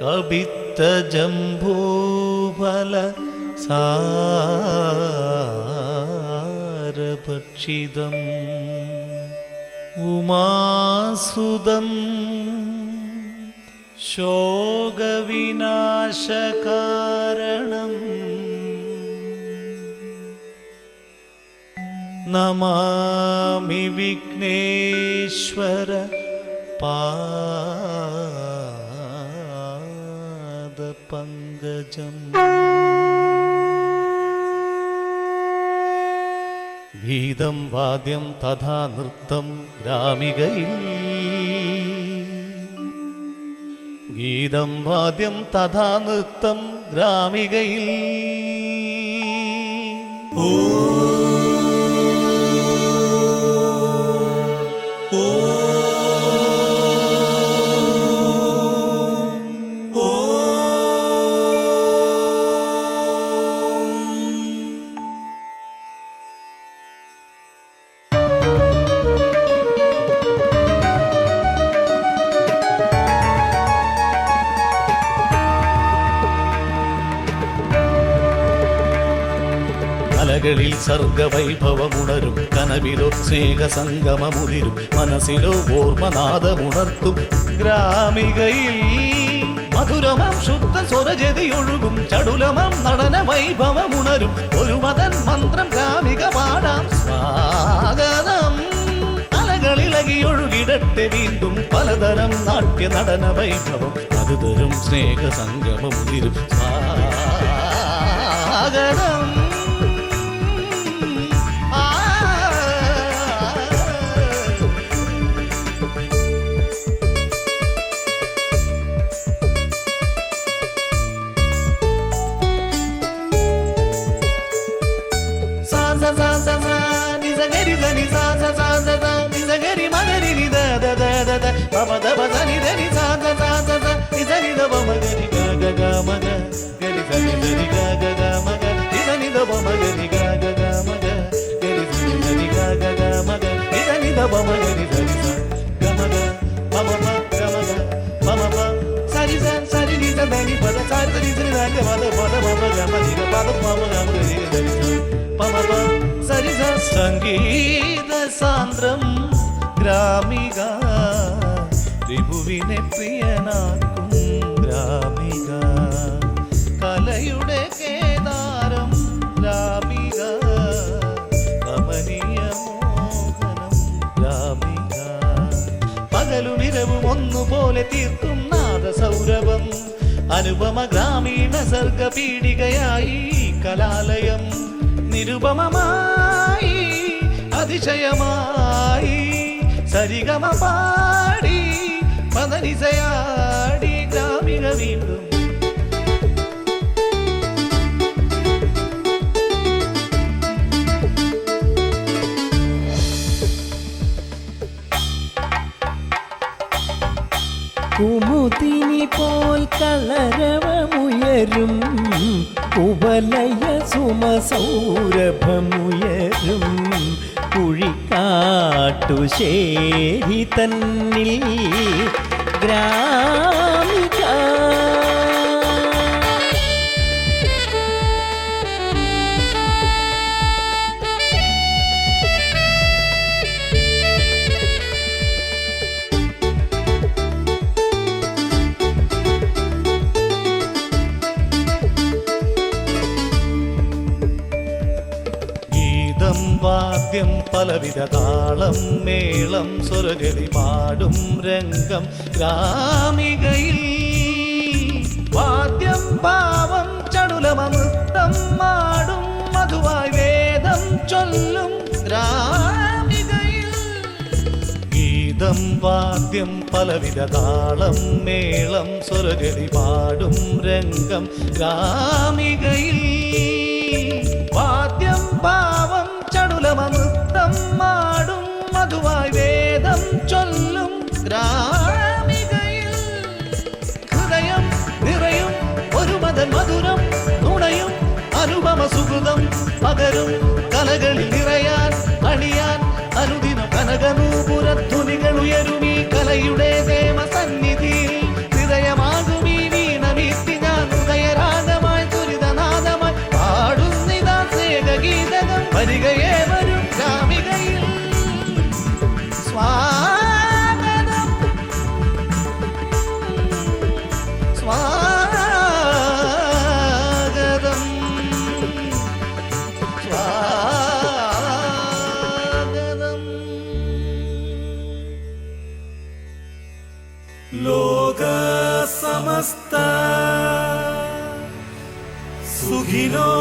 കപിത്തജംഭൂഫല സാരഭക്ഷിതം ഉമാസുതം ശോകവിനാശകാരണം നമാമി വിഘ്നേശ്വര പാദപങ്കജം. ഗീതം വാദ്യം തഥാ നൃത്തം ഗ്രാമികയിൽ ഗീതം വാദ്യം തഥാ നൃത്തം ഗ്രാമികയിൽ ഓ കലകളിൽ സർഗവൈഭവമുണരും കനവിലോ സ്നേഹസംഗമമുതിരും മനസ്സിലോ ഓർമ്മനാദമുണർത്തും ഗ്രാമികയിൽ മധുരമാം ശുദ്ധ സ്വരജതിയൊഴുകും ചടുലമാം നടന വൈഭവമുണരും ഒരു മതൻ മന്ത്രം ഗ്രാമിക പാടാം സ്വാഗതം. അലകളിളകിയൊഴുകിടട്ടെ വീണ്ടും പലതരം നാട്യ നടന വൈഭവം അത് തരും സ്നേഹസംഗമമുതിരും സ്വാഗതം. സംഗീത സാന്ദ്രം ഗ്രാമിക ത്രിഭുവിനെ പ്രിയനാക്കും ഗ്രാമിക കലയുടെ കേദാരം ഗ്രാമിക കമനീയ മോഹനം ഗ്രാമിക പകലുമിരവും ഒന്നുപോലെ തീർക്കും നാദസൗരഭം അനുപമ ഗ്രാമീണ സർഗപീഠികയായി കലാലയം നിരുപമമായി അതിശയമായി സരിഗമ പാടി പദനിസയാടി ഗ്രാമിക വീണ്ടും കുമുദിനി പോൽ കളരവമുയരും കുവലയ സുമസൗരഭമുയരും കുഴിക്കാട്ടുശേരി തന്നിൽ ഗ്രാമിക വാദ്യം പലവിധ താളം മേളം സ്വരഗതി പാടും രംഗം ഗ്രാമികയിൽ വാദ്യം പാവം ചടുലമനൃത്തം മാടും മധുവായി വേദം ചൊല്ലും ഗ്രാമികയിൽ ഗീതം വാദ്യം പലവിധ താളം മേളം സ്വരഗതി പാടും രംഗം ഗ്രാമികയിൽ വാദ്യം പാവം ചടുലമനൃത്തം മാടും മധുവായി വേദം ചൊല്ലും ഗ്രാമികയിൽ ഹൃദയം നിറയും ഒരു മതൻ മധുരം നുണയും അനുപമ സുഹൃതം പകരും കലകളിൽ നിറയാൻ അണിയാൻ അനുദിനം കനകനൂപുരധ്വനികൾ ഉയരും ഈ കലയുടെ ദേവസന്നിധിയിൽ ഹൃദയമാകും ഈ വീണ ലോക സമസ്ത സുഖിനോ